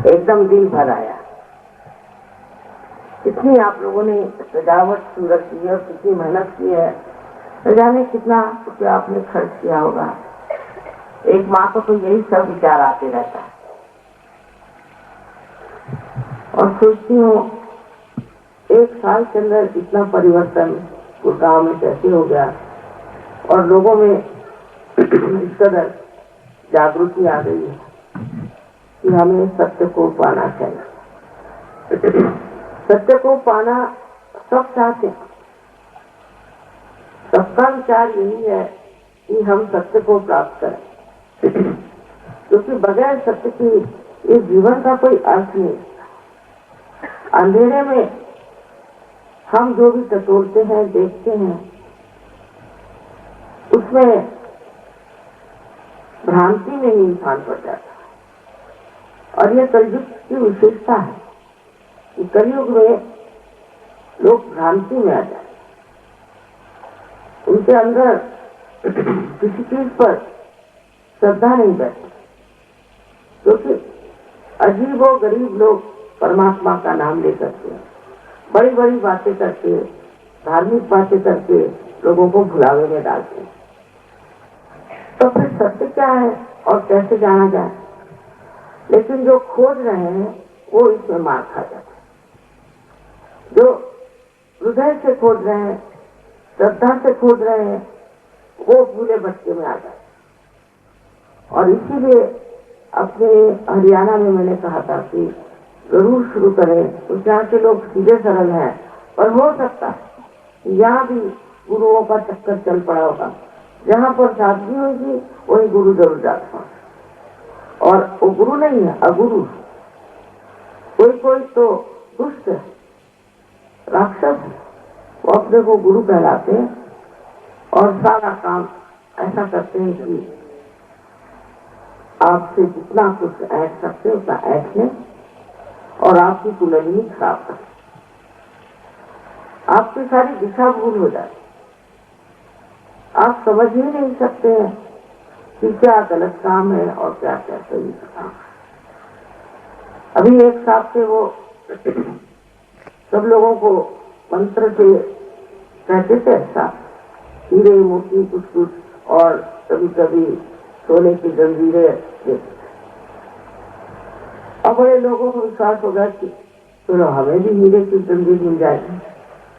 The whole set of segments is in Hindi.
एकदम दिल भर आया। कितनी आप लोगों ने सजावट सुंदर की है और कितनी मेहनत की है, न जाने कितना रुपया आपने खर्च किया होगा। एक माँ को तो यही सब विचार आते रहता है और सोचती हूँ एक साल के अंदर इतना परिवर्तन गुड़गांव में कैसे हो गया और लोगों में इस कदर जागृति आ गई है कि हमें सत्य को पाना चाहिए। सत्य को पाना सब चाहते हैं, सबका विचार यही है कि हम सत्य को प्राप्त करें, क्योंकि बगैर सत्य की इस जीवन का कोई अर्थ नहीं। अंधेरे में हम जो भी टटोलते हैं, देखते हैं, उसमें भ्रांति में ही इंसान पड़ जाता है। और यह कलयुग की विशेषता है कि कलयुग में लोग भ्रांति में आ जाते, उनके अंदर किसी चीज पर श्रद्धा नहीं बैठती, क्योंकि अजीब और गरीब लोग परमात्मा का नाम ले करके बड़ी बड़ी बातें करके, धार्मिक बातें करके लोगों को भुलावे में डालते हैं। तो फिर सत्य क्या है और कैसे जाना जाए? लेकिन जो खोज रहे हैं वो इसमें मार खा जाते हैं। जो हृदय से खोज रहे हैं, श्रद्धा से खोज रहे हैं, वो भूले भटके में आ जाते। और इसीलिए अपने हरियाणा में मैंने कहा था कि जरूर शुरू करें। उस यहाँ के लोग सीधे सरल हैं, पर हो सकता है यहाँ भी गुरुओं का चक्कर चल पड़ा होगा। जहाँ पर सादगी होगी वही गुरु जरूर जाता है। और वो गुरु नहीं है, अगुरु। कोई कोई तो दुष्ट है, राक्षस है, वो अपने को गुरु कहलाते हैं और सारा काम ऐसा करते हैं कि आपसे जितना कुछ ऐठ सकते उतना ऐठ लें और आपकी कुंडली खराब कर, आपकी सारी दिशा भूल हो जाती। आप समझ ही नहीं सकते हैं कि क्या गलत काम है और क्या क्या सही काम है। अभी एक साहब थे, वो सब लोगों को मंत्र से कहते थे ऐसा, हीरे मोती कुछ कुछ, और कभी कभी सोने की जंजीरें देते। अब बड़े लोगों को विश्वास होगा कि चलो हमें भी हीरे की जंजीर मिल जाएगी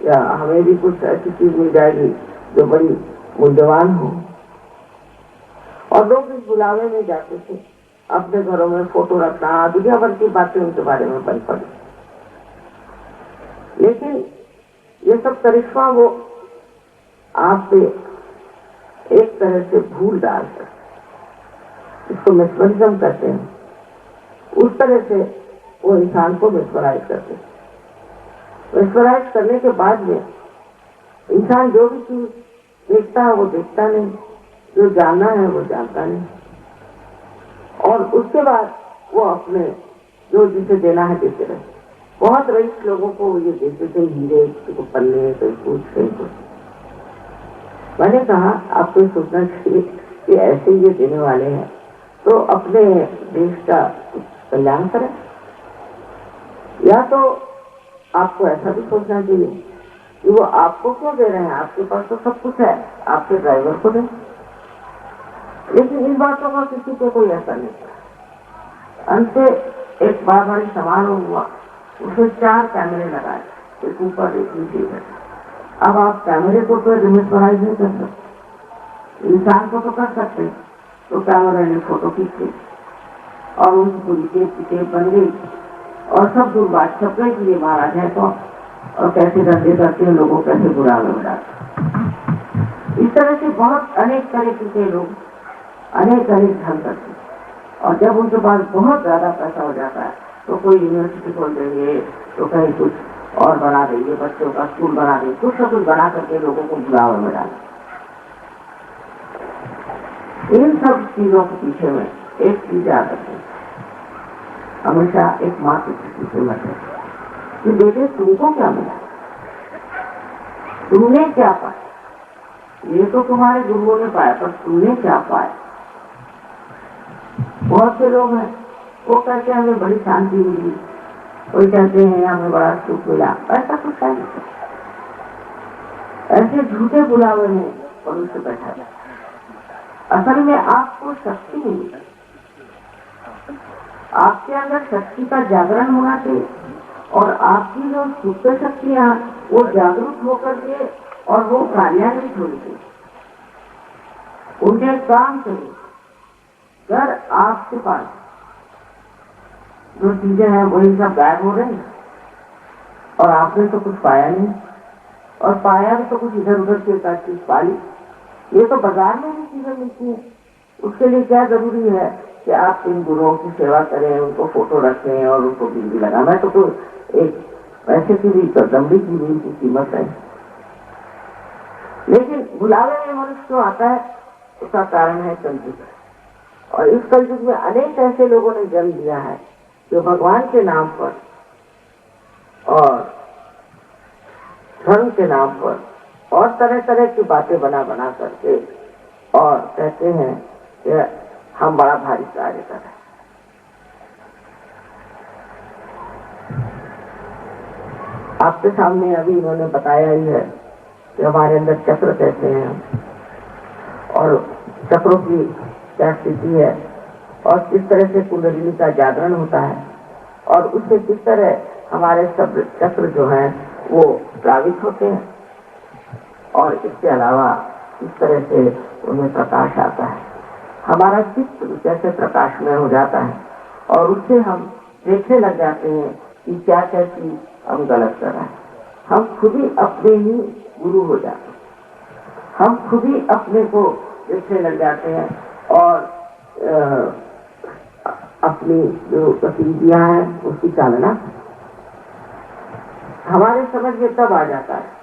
या हमें भी कुछ ऐसी चीज मिल जाएगी जो बड़ी मूल्यवान हो। और लोग इस बुलावे में जाते थे, अपने घरों में फोटो रखना, दुनिया भर की बातें उनके बारे में बन पड़ी। लेकिन ये सब करिश्मा वो आप पे एक तरह से भूल डालते, इसको मिसमरिज्म कहते हैं। उस तरह से वो इंसान को मिसमराइज करते हैं। मिसमराइज करने के बाद में इंसान जो भी चीज देखता है वो देखता नहीं, जो जानना है वो जानता नहीं, और उसके बाद वो अपने जो जिसे देना है देते रहे। बहुत रईस लोगों को ये देते थे हीरे, को पन्ने, कोई कुछ कहीं कुछ। मैंने कहा आपको सोचना चाहिए कि ऐसे ये देने वाले हैं तो अपने देश का कल्याण करें, या तो आपको ऐसा भी सोचना चाहिए कि वो आपको क्यों दे रहे हैं, आपके पास तो सब कुछ है, आपके ड्राइवर को दें। लेकिन इन बातों का किसी को कोई असर नहीं पड़ा। अंत एक बड़ी समारोह हुआ, उसमें 4 कैमरे लगाए, एक ऊपर एक नीचे। अब आप कैमरे को तो मिसमराइज नहीं कर सकते, इंसान को तो कर सकते। तो कैमरे ने फोटो खींची और उनकी पूरी टेप बन गई और सब दूर बात छप गई कि ये महाराज है तो, और कैसे धंधे करते हैं, लोगों कैसे बुरा में डालते। इस तरह से बहुत अनेक तरीके के लोग अनेक ढंग करते हैं। और जब उनके पास बहुत ज्यादा पैसा हो जाता है तो कोई यूनिवर्सिटी खोल देंगे, तो कहीं कुछ और बना देंगे, बच्चों का स्कूल बना देंगे, कुछ न कुछ बना करके लोगों को बुलावे में डालें। इन सब चीजों के पीछे में एक चीज याद रखें, हमेशा एक माँ के पीछे मत है कि बेटे तुमको क्या मिला, तुमने क्या पाया। ये तो तुम्हारे गुरुओं ने पाया, पर तुमने क्या पाया। बहुत से लोग हैं वो कहते हैं हमें बड़ी शांति मिली, कोई कहते हैं हमें बड़ा सुख मिला। ऐसा कुछ है नहीं। ऐसे झूठे बुलावे में मनुष्य बैठा है। असल में आपको शक्ति मिली, आपके अंदर शक्ति का जागरण होना चाहिए और आपकी जो सुप्त शक्तियां वो जागरूक होकर के और वो कार्यान्वित होनी चाहिए, उनके काम करिए। अगर आपके पास जो चीजें हैं वही सब गायब हो रही हैं और आपने तो कुछ पाया नहीं, और पाया तो कुछ इधर उधर से एक चीज पा ली। ये तो बाजार में भी चीजें मिलती हैं। उसके लिए क्या जरूरी है कि आप इन गुरुओं की सेवा करें, उनको फोटो रखें और उनको बिजली लगाना है, तो एक पैसे की भी दम्भी की भी की कीमत है। लेकिन बुलावे में मनुष्य जो आता है उसका कारण है कलयुग, और इस कलयुग में अनेक ऐसे लोगों ने जन्म दिया है जो भगवान के नाम पर और धर्म के नाम पर और तरह तरह की बातें बना बना करके और कहते हैं कि हम बड़ा भारी कार्य कर रहे हैं। आपके सामने अभी इन्होंने बताया ही है कि हमारे अंदर चक्र कहते हैं और चक्रों की क्या स्थिति है और किस तरह से कुंडलिनी का जागरण होता है और उससे किस तरह हमारे सब चक्र जो हैं वो प्लावित होते हैं, और इसके अलावा इस तरह से उनमें प्रकाश आता है। हमारा चित्त जैसे प्रकाशमय हो जाता है और उससे हम देखने लग जाते हैं कि क्या क्या चीज हम गलत कर रहे हैं। हम खुद ही अपने ही गुरु हो जाते हैं, हम खुद ही अपने को देखने लग जाते हैं और अपनी जो गतिविधियां हैं उसकी चालना हमारे समझ में तब आ जाता है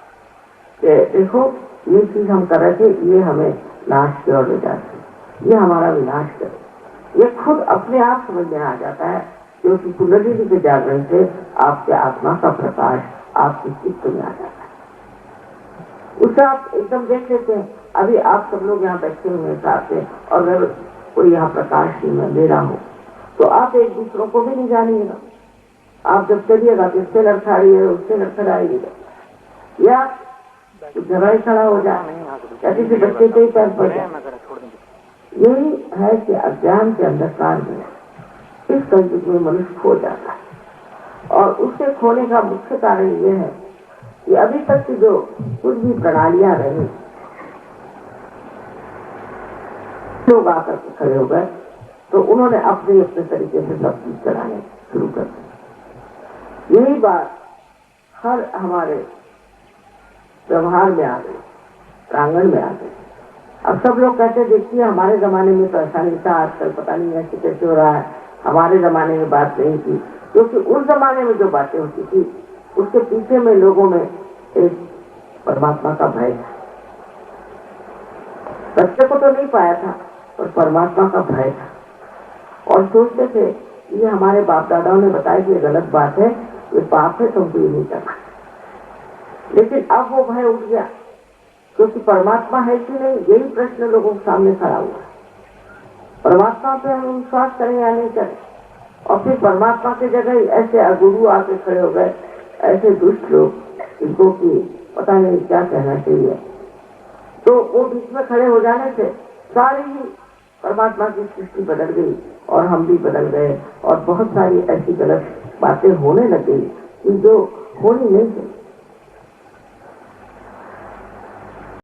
कि देखो ये चीज हम कर रहे थे, ये हमें नाश की ओर ले जाती है, ये हमारा विनाश करे। ये खुद अपने आप समझ में आ जाता है क्योंकि कुंडलिनी के जागरण से आपके आत्मा का प्रकाश आपके चित्त में आ जाता है। उसे आप एकदम देख लेते हैं। अभी आप सब लोग यहाँ बैठे हुए साथ में, और अगर कोई यहाँ प्रकाश दे रहा हो तो आप एक दूसरों को भी नहीं जानिएगा। आप जब चलिएगा तो इससे लड़खड़ाइए, उससे लड़खड़ाइएगा, या जगह ही खड़ा हो जाए, ऐसे कि बच्चे के ही पैर पड़ जाए। यही है कि अज्ञान के अंधकार में इस कलयुग में मनुष्य खो जाता है, और उससे खोने का मुख्य कारण यह है कि अभी तक की जो कुछ भी प्रणालियां रही, लोग आकर के खड़े हो गए तो उन्होंने अपने अपने तरीके से सब चीज चलाने शुरू कर दी। यही बात हर हमारे व्यवहार में आ गई, प्रांगण में आ गई। अब सब लोग कहते देखिए हमारे जमाने में तो ऐसा नहीं था, आजकल पता नहीं ऐसे कैसे हो रहा है, हमारे जमाने में बात नहीं थी। क्योंकि उस जमाने में जो बातें होती थी उसके पीछे में लोगों में एक परमात्मा का भय था। सत्य को तो नहीं पाया था पर परमात्मा का भय था, और सोचते थे ये हमारे बाप दादाओं ने बताया कि ये गलत बात है, ये पाप है, तुमको ये नहीं करना। लेकिन अब वो भय उठ गया क्योंकि परमात्मा है कि नहीं, यही प्रश्न लोगों के सामने खड़ा हुआ है। परमात्मा पे हम विश्वास करें या नहीं करें, और फिर परमात्मा की जगह ऐसे अगुरु आके खड़े हो गए, ऐसे दुष्ट लोग इनको की पता नहीं क्या कहना चाहिए। तो वो बीच में खड़े हो जाने से सारी ही परमात्मा की सृष्टि बदल गई और हम भी बदल गए, और बहुत सारी ऐसी गलत बातें होने लग गई जो होनी नहीं चाहिए।